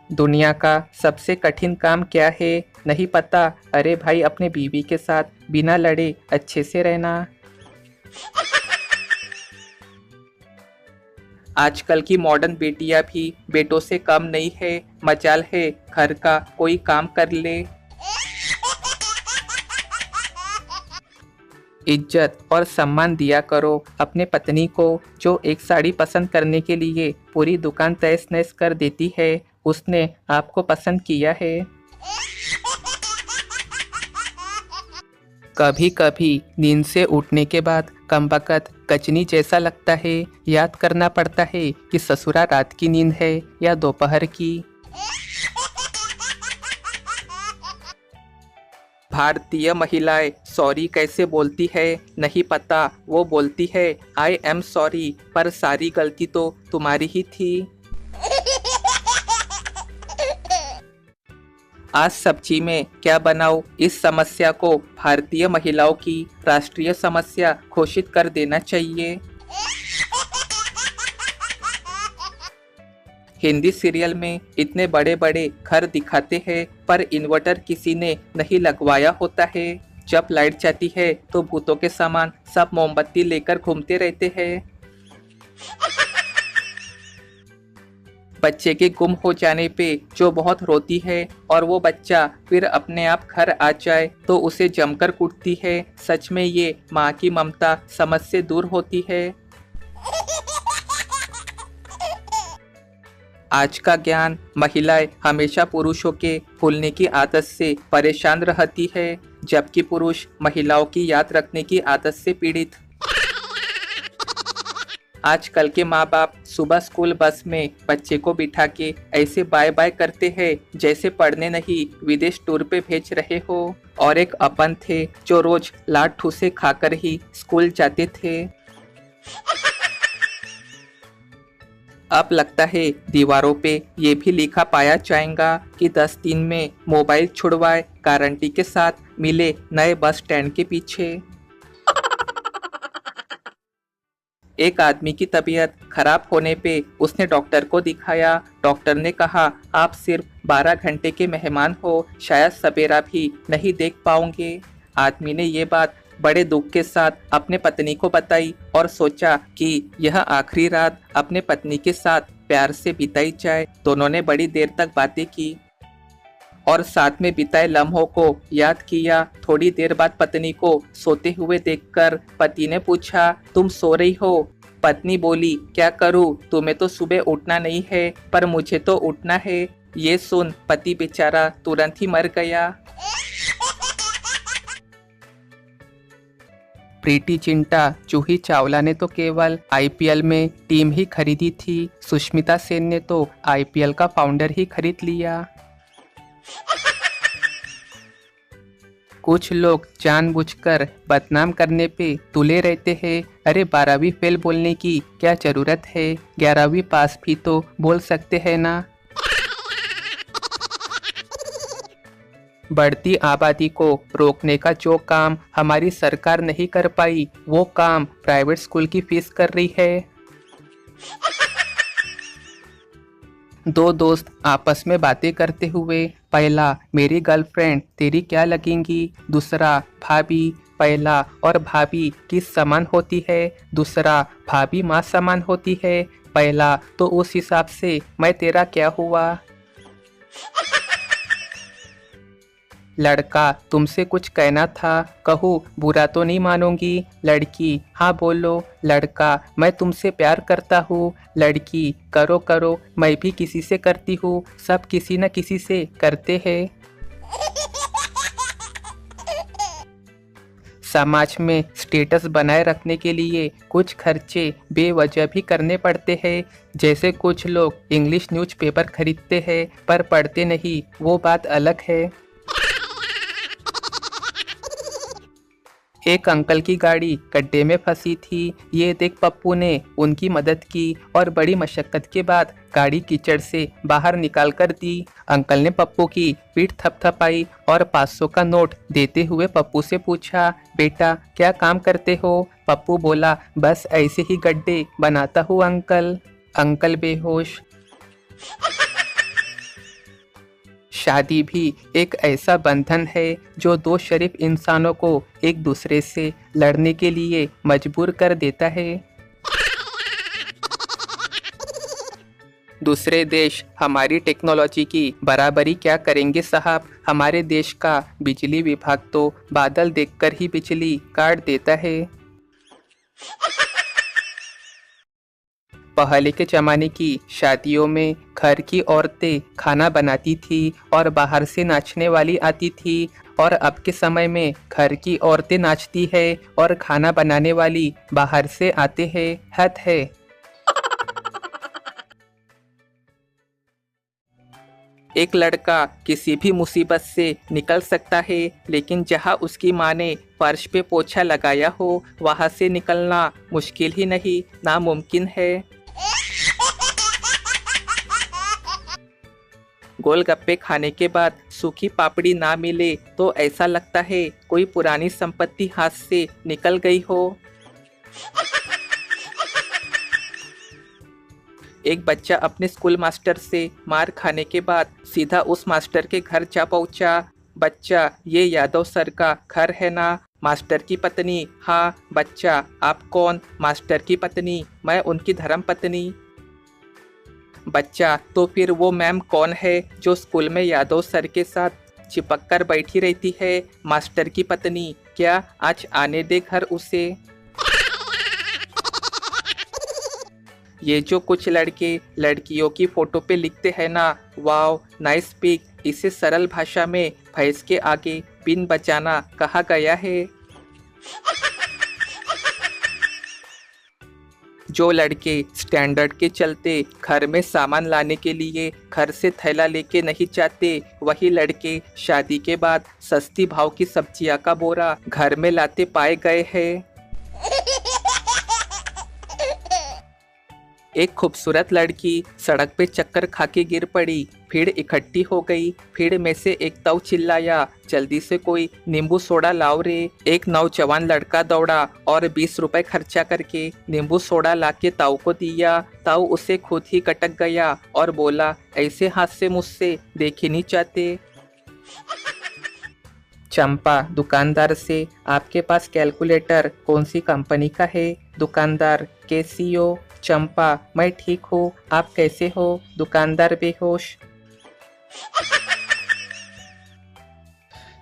दुनिया का सबसे कठिन काम क्या है? नहीं पता? अरे भाई, अपने बीवी के साथ बिना लड़े अच्छे से रहना। आजकल की मॉडर्न बेटियां भी बेटों से कम नहीं है। मजाल है घर का कोई काम कर ले। इज्जत और सम्मान दिया करो अपने पत्नी को, जो एक साड़ी पसंद करने के लिए पूरी दुकान तहस नहस कर देती है। उसने आपको पसंद किया है। कभी कभी नींद से उठने के बाद कमबख्त कचनी जैसा लगता है। याद करना पड़ता है कि ससुरा रात की नींद है या दोपहर की। भारतीय महिलाएं सॉरी कैसे बोलती है? नहीं पता? वो बोलती है आई एम सॉरी, पर सारी गलती तो तुम्हारी ही थी। आज सब्जी में क्या बनाऊं? इस समस्या को भारतीय महिलाओं की राष्ट्रीय समस्या घोषित कर देना चाहिए। हिंदी सीरियल में इतने बड़े बड़े घर दिखाते हैं, पर इन्वर्टर किसी ने नहीं लगवाया होता है। जब लाइट जाती है तो भूतों के समान सब मोमबत्ती लेकर घूमते रहते हैं। बच्चे के गुम हो जाने पे जो बहुत रोती है और वो बच्चा फिर अपने आप घर आ जाए तो उसे जमकर कूटती है। सच में ये माँ की ममता समझ से दूर होती है। आज का ज्ञान, महिलाएं हमेशा पुरुषों के भूलने की आदत से परेशान रहती है, जबकि पुरुष महिलाओं की याद रखने की आदत से पीड़ित। आजकल के माँ बाप सुबह स्कूल बस में बच्चे को बिठा के ऐसे बाय बाय करते हैं जैसे पढ़ने नहीं विदेश टूर पे भेज रहे हो। और एक अपन थे जो रोज लाट ठूसे खाकर ही स्कूल जाते थे। अब लगता है दीवारों पे ये भी लिखा पाया जाएगा कि 10 दिन में मोबाइल छुड़वाए गारंटी के साथ मिले नए बस स्टैंड के पीछे। एक आदमी की तबीयत खराब होने पे उसने डॉक्टर को दिखाया। डॉक्टर ने कहा आप सिर्फ 12 घंटे के मेहमान हो, शायद सवेरा भी नहीं देख पाओगे। आदमी ने ये बात बड़े दुख के साथ अपने पत्नी को बताई और सोचा कि यह आखिरी रात अपने पत्नी के साथ प्यार से बिताई जाए। दोनों ने बड़ी देर तक बातें की और साथ में बिताए लम्हों को याद किया। थोड़ी देर बाद पत्नी को सोते हुए देखकर पति ने पूछा तुम सो रही हो? पत्नी बोली क्या करूं, तुम्हें तो सुबह उठना नहीं है पर मुझे तो उठना है। ये सुन पति बेचारा तुरंत ही मर गया। प्रीति जिंटा जूही चावला ने तो केवल आईपीएल में टीम ही खरीदी थी, सुष्मिता सेन ने तो आईपीएल का फाउंडर ही खरीद लिया। कुछ लोग जानबूझकर बदनाम करने पे तुले रहते हैं। अरे 12वीं फेल बोलने की क्या जरूरत है, 11वीं पास भी तो बोल सकते हैं ना। बढ़ती आबादी को रोकने का जो काम हमारी सरकार नहीं कर पाई, वो काम प्राइवेट स्कूल की फीस कर रही है। दो दोस्त आपस में बातें करते हुए, पहला मेरी गर्लफ्रेंड तेरी क्या लगेंगी, दूसरा भाभी। पहला और भाभी किस समान होती है, दूसरा भाभी माँ समान होती है। पहला तो उस हिसाब से मैं तेरा क्या हुआ। लड़का तुमसे कुछ कहना था, कहूँ बुरा तो नहीं मानूंगी। लड़की हाँ बोलो। लड़का मैं तुमसे प्यार करता हूँ। लड़की करो करो, मैं भी किसी से करती हूँ, सब किसी न किसी से करते हैं। समाज में स्टेटस बनाए रखने के लिए कुछ खर्चे बेवजह भी करने पड़ते हैं। जैसे कुछ लोग इंग्लिश न्यूज़पेपर खरीदते हैं पर पढ़ते नहीं, वो बात अलग है। एक अंकल की गाड़ी गड्ढे में फंसी थी। ये देख पप्पू ने उनकी मदद की और बड़ी मशक्कत के बाद गाड़ी कीचड़ से बाहर निकाल कर दी। अंकल ने पप्पू की पीठ थपथपाई और 500 का नोट देते हुए पप्पू से पूछा, बेटा क्या काम करते हो? पप्पू बोला, बस ऐसे ही गड्ढे बनाता हूँ अंकल। अंकल बेहोश। शादी भी एक ऐसा बंधन है जो दो शरीफ इंसानों को एक दूसरे से लड़ने के लिए मजबूर कर देता है। दूसरे देश हमारी टेक्नोलॉजी की बराबरी क्या करेंगे साहब। हमारे देश का बिजली विभाग तो बादल देखकर ही बिजली काट देता है। पहले के जमाने की शादियों में घर की औरतें खाना बनाती थी और बाहर से नाचने वाली आती थी, और अब के समय में घर की औरतें नाचती है और खाना बनाने वाली बाहर से आते हैं। हद है। एक लड़का किसी भी मुसीबत से निकल सकता है, लेकिन जहां उसकी माँ ने फर्श पे पोछा लगाया हो वहां से निकलना मुश्किल ही नहीं, नामुमकिन है। गोलगप्पे खाने के बाद सूखी पापड़ी ना मिले तो ऐसा लगता है कोई पुरानी संपत्ति हाथ से निकल गई हो। एक बच्चा अपने स्कूल मास्टर से मार खाने के बाद सीधा उस मास्टर के घर जा पहुंचा। बच्चा, ये यादव सर का घर है ना? मास्टर की पत्नी, हाँ। बच्चा, आप कौन? मास्टर की पत्नी, मैं उनकी धर्म पत्नी। बच्चा, तो फिर वो मैम कौन है जो स्कूल में यादव सर के साथ चिपक कर बैठी रहती है? मास्टर की पत्नी, क्या आज आने दे घर उसे। ये जो कुछ लड़के लड़कियों की फोटो पे लिखते हैं ना, वाओ नाइस पिक, इसे सरल भाषा में भैंस के आगे पिन बचाना कहा गया है। जो लड़के स्टैंडर्ड के चलते घर में सामान लाने के लिए घर से थैला लेके नहीं जाते, वही लड़के शादी के बाद सस्ती भाव की सब्जियां का बोरा घर में लाते पाए गए हैं। एक खूबसूरत लड़की सड़क पे चक्कर खा के गिर पड़ी। भीड़ इकट्ठी हो गई। भीड़ में से एक ताऊ चिल्लाया, जल्दी से कोई नींबू सोडा लाओ रे। एक नौजवान लड़का दौड़ा और 20 रुपए खर्चा करके नींबू सोडा लाके ताऊ को दिया। ताऊ उसे खुद ही कटक गया और बोला, ऐसे हाथ से मुझसे देख ही नहीं चाहते। चंपा दुकानदार से, आपके पास कैलकुलेटर कौन सी कंपनी का है? दुकानदार, कैसियो। चंपा, मैं ठीक हूँ, आप कैसे हो? दुकानदार बेहोश।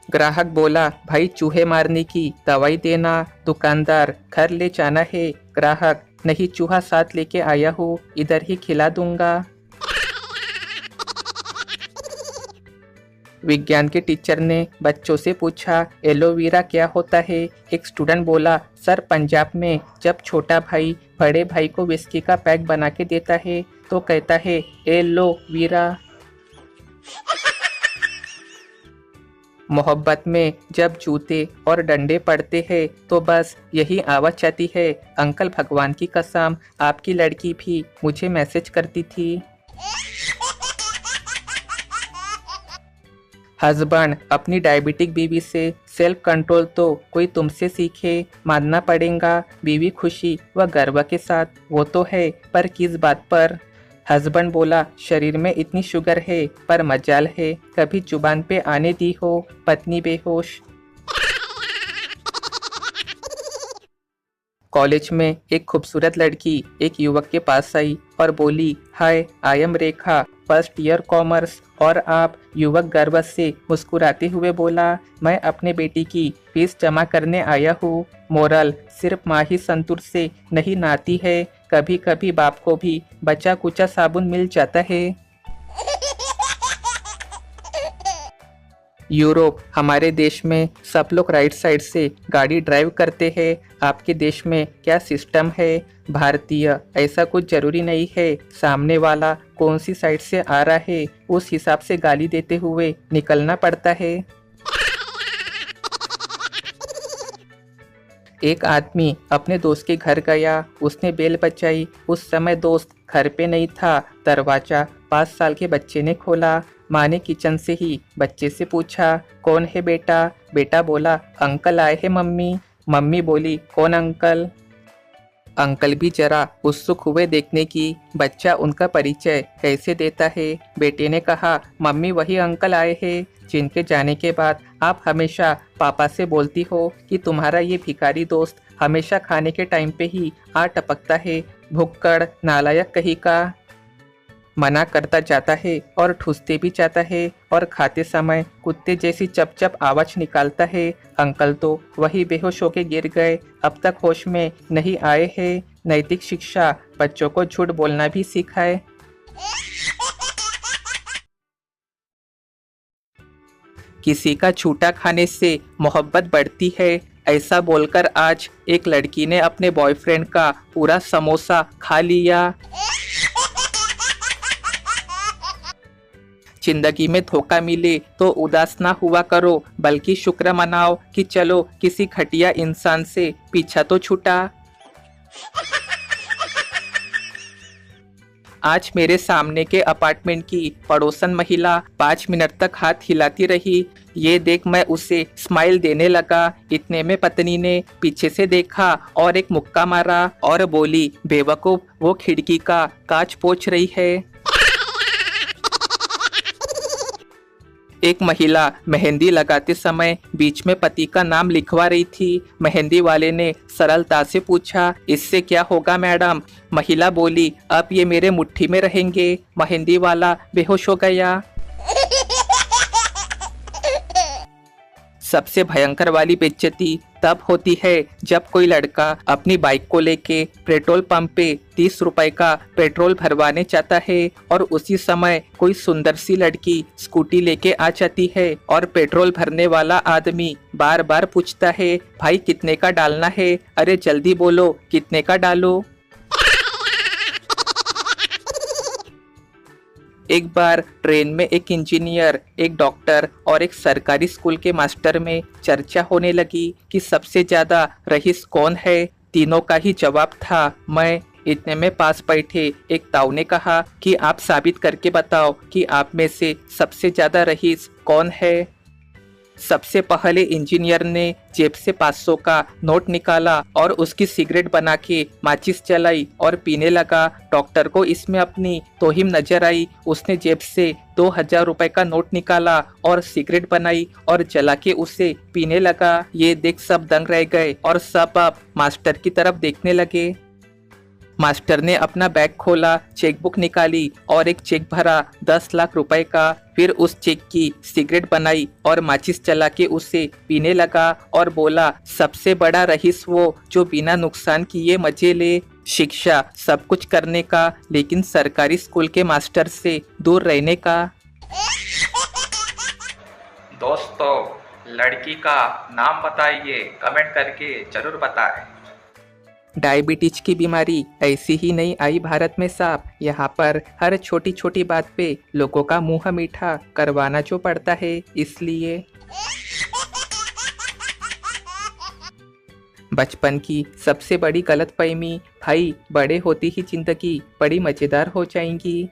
ग्राहक बोला, भाई चूहे मारने की दवाई देना। दुकानदार, घर ले जाना है। ग्राहक, नहीं, चूहा साथ लेके आया हूँ, इधर ही खिला दूंगा। विज्ञान के टीचर ने बच्चों से पूछा, एलोवेरा क्या होता है? एक स्टूडेंट बोला, सर पंजाब में जब छोटा भाई बड़े भाई को विस्की का पैक बना के देता है तो कहता है, एलोवेरा। मोहब्बत में जब जूते और डंडे पड़ते हैं तो बस यही आवाज आती है, अंकल भगवान की कसम आपकी लड़की भी मुझे मैसेज करती थी। हस्बैंड अपनी डायबिटिक बीवी से, सेल्फ कंट्रोल तो कोई तुमसे सीखे, मानना पड़ेगा। बीवी खुशी व गर्व के साथ, वो तो है, पर किस बात पर? हस्बैंड बोला, शरीर में इतनी शुगर है पर मजाल है कभी जुबान पे आने दी हो। पत्नी बेहोश। कॉलेज में एक खूबसूरत लड़की एक युवक के पास आई और बोली, hi, I am Rekha, first year commerce. और आप? युवक गर्व से मुस्कुराते हुए बोला, मैं अपने बेटी की फीस जमा करने आया हूँ। मोरल, सिर्फ माँ ही संतूर से नहीं नहाती है, कभी कभी बाप को भी बचा कुचा साबुन मिल जाता है। यूरोप, हमारे देश में सब लोग राइट साइड से गाड़ी ड्राइव करते हैं। आपके देश में क्या सिस्टम है? भारतीय, ऐसा कुछ जरूरी नहीं है, सामने वाला कौन सी साइड से आ रहा है उस हिसाब से गाली देते हुए निकलना पड़ता है। एक आदमी अपने दोस्त के घर गया, उसने बेल बजाई। उस समय दोस्त घर पे नहीं था। दरवाजा 5 साल के बच्चे ने खोला। माँ ने किचन से ही बच्चे से पूछा, कौन है बेटा? बेटा बोला, अंकल आए हैं मम्मी। मम्मी बोली, कौन अंकल? अंकल भी जरा उत्सुक हुए देखने की बच्चा उनका परिचय कैसे देता है। बेटे ने कहा, मम्मी वही अंकल आए हैं जिनके जाने के बाद आप हमेशा पापा से बोलती हो कि तुम्हारा ये भिखारी दोस्त हमेशा खाने के टाइम पे ही आ टपकता है, भुक्कड़ नालायक कहीं का। मना करता जाता है और ठूसते भी जाता है और खाते समय कुत्ते जैसी चप चप आवाज निकालता है। अंकल तो वही बेहोश होके गिर गए, अब तक होश में नहीं आए हैं। नैतिक शिक्षा बच्चों को झूठ बोलना भी सिखाए। किसी का छूटा खाने से मोहब्बत बढ़ती है, ऐसा बोलकर आज एक लड़की ने अपने बॉयफ्रेंड का पूरा समोसा खा लिया। जिंदगी में धोखा मिले तो उदास ना हुआ करो, बल्कि शुक्र मनाओ कि चलो किसी घटिया इंसान से पीछा तो छूटा। आज मेरे सामने के अपार्टमेंट की पड़ोसन महिला 5 मिनट तक हाथ हिलाती रही। ये देख मैं उसे स्माइल देने लगा। इतने में पत्नी ने पीछे से देखा और एक मुक्का मारा और बोली, बेवकूफ, वो खिड़की का कांच पोंछ रही है। एक महिला मेहंदी लगाते समय बीच में पति का नाम लिखवा रही थी। मेहंदी वाले ने सरलता से पूछा, इससे क्या होगा मैडम? महिला बोली, अब ये मेरे मुट्ठी में रहेंगे। मेहंदी वाला बेहोश हो गया। सबसे भयंकर वाली बेइज्जती तब होती है जब कोई लड़का अपनी बाइक को लेके पेट्रोल पंप पे 30 रुपए का पेट्रोल भरवाने जाता है और उसी समय कोई सुंदर सी लड़की स्कूटी लेके आ जाती है और पेट्रोल भरने वाला आदमी बार बार पूछता है, भाई कितने का डालना है? अरे जल्दी बोलो, कितने का डालो? एक बार ट्रेन में एक इंजीनियर, एक डॉक्टर और एक सरकारी स्कूल के मास्टर में चर्चा होने लगी कि सबसे ज्यादा रईस कौन है। तीनों का ही जवाब था, मैं। इतने में पास बैठे एक ताऊ ने कहा कि आप साबित करके बताओ कि आप में से सबसे ज्यादा रईस कौन है। सबसे पहले इंजीनियर ने जेब से 500 का नोट निकाला और उसकी सिगरेट बना के माचिस जलाई और पीने लगा। डॉक्टर को इसमें अपनी तोहिम नजर आई। उसने जेब से 2000 रुपए का नोट निकाला और सिगरेट बनाई और जला के उसे पीने लगा। ये देख सब दंग रह गए और सब अब मास्टर की तरफ देखने लगे। मास्टर ने अपना बैग खोला, चेकबुक निकाली और एक चेक भरा 10 लाख रुपए का। फिर उस चेक की सिगरेट बनाई और माचिस जला के उसे पीने लगा और बोला, सबसे बड़ा रईस वो जो बिना नुकसान किए मजे ले। शिक्षा सब कुछ करने का, लेकिन सरकारी स्कूल के मास्टर से दूर रहने का। दोस्तों, लड़की का नाम बताइए, कमेंट करके जरूर बताएं। डायबिटीज की बीमारी ऐसी ही नहीं आई भारत में साहब। यहाँ पर हर छोटी छोटी बात पे लोगों का मुंह मीठा करवाना जो पड़ता है, इसलिए। बचपन की सबसे बड़ी गलतफहमी, भाई बड़े होती ही जिंदगी बड़ी मजेदार हो जाएंगी।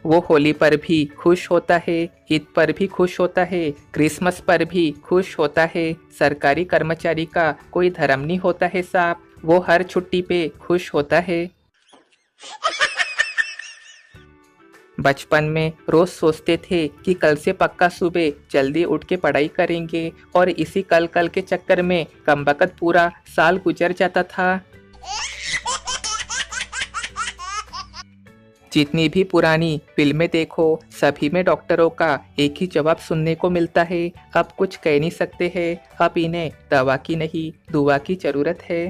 वो होली पर भी खुश होता है, ईद पर भी खुश होता है, क्रिसमस पर भी खुश होता है। सरकारी कर्मचारी का कोई धर्म नहीं होता है साहब, वो हर छुट्टी पे खुश होता है। बचपन में रोज सोचते थे कि कल से पक्का सुबह जल्दी उठ के पढ़ाई करेंगे और इसी कल कल के चक्कर में कमबख्त पूरा साल गुजर जाता था। जितनी भी पुरानी फिल्में देखो, सभी में डॉक्टरों का एक ही जवाब सुनने को मिलता है, अब कुछ कह नहीं सकते हैं, अब इन्हें दवा की नहीं दुआ की जरूरत है।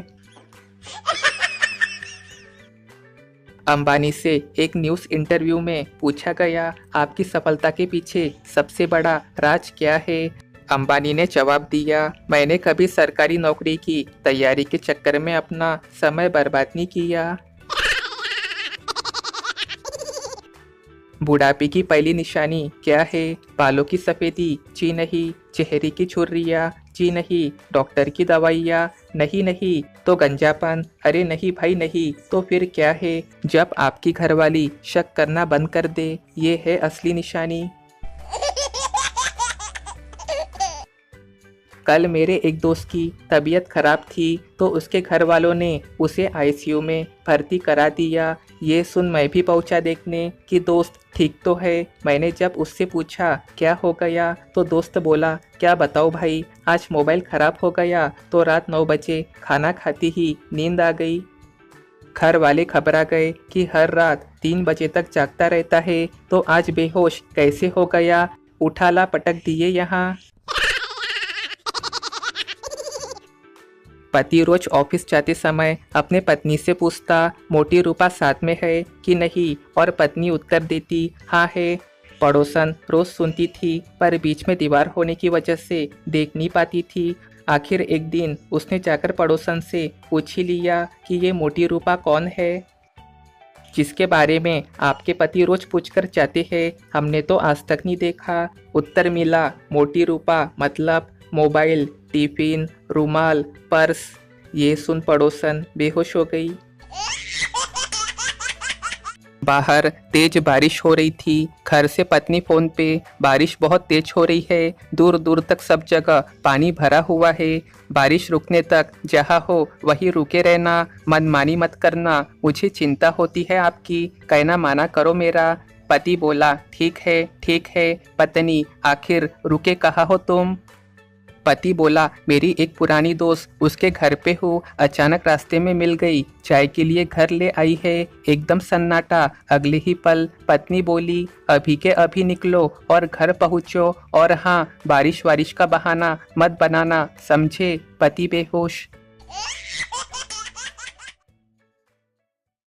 अंबानी से एक न्यूज़ इंटरव्यू में पूछा गया, आपकी सफलता के पीछे सबसे बड़ा राज क्या है? अंबानी ने जवाब दिया, मैंने कभी सरकारी नौकरी की तैयारी के चक्कर में अपना समय बर्बाद नहीं किया। बुढ़ापे की पहली निशानी क्या है? बालों की सफेदी? जी नहीं। चेहरे की झुर्रियाँ? जी नहीं। डॉक्टर की दवाइयाँ? नहीं नहीं। तो गंजापन? अरे नहीं भाई नहीं। तो फिर क्या है? जब आपकी घरवाली शक करना बंद कर दे, ये है असली निशानी। कल मेरे एक दोस्त की तबीयत खराब थी तो उसके घर वालों ने उसे आईसीयू में भर्ती करा दिया। ये सुन मैं भी पहुंचा देखने कि दोस्त ठीक तो है। मैंने जब उससे पूछा क्या हो गया तो दोस्त बोला, क्या बताओ भाई, आज मोबाइल खराब हो गया तो रात 9 बजे खाना खाती ही नींद आ गई। घर वाले घबरा गए कि हर रात 3 बजे तक जागता रहता है तो आज बेहोश कैसे हो गया, उठा ला पटक दिए यहाँ। पति रोज ऑफिस जाते समय अपने पत्नी से पूछता, मोटी रूपा साथ में है कि नहीं, और पत्नी उत्तर देती, हाँ है। पड़ोसन रोज सुनती थी पर बीच में दीवार होने की वजह से देख नहीं पाती थी। आखिर एक दिन उसने जाकर पड़ोसन से पूछ ही लिया कि ये मोटी रूपा कौन है, जिसके बारे में आपके पति रोज पूछकर जाते हैं, हमने तो आज तक नहीं देखा। उत्तर मिला, मोटी रूपा मतलब मोबाइल, टिफिन, रुमाल, पर्स। ये सुन पड़ोसन बेहोश हो गई। बाहर तेज बारिश हो रही थी। घर से पत्नी फोन पे, बारिश बहुत तेज हो रही है, दूर दूर तक सब जगह पानी भरा हुआ है, बारिश रुकने तक जहाँ हो वहीं रुके रहना, मनमानी मत करना, मुझे चिंता होती है आपकी, कहना माना करो मेरा। पति बोला, ठीक है। पत्नी, आखिर रुके कहाँ हो तुम? पति बोला, मेरी एक पुरानी दोस्त, उसके घर पे हूँ, अचानक रास्ते में मिल गई, चाय के लिए घर ले आई है। एकदम सन्नाटा। अगले ही पल पत्नी बोली, अभी के अभी निकलो और घर पहुँचो, और हाँ, बारिश वारिश का बहाना मत बनाना, समझे? पति बेहोश।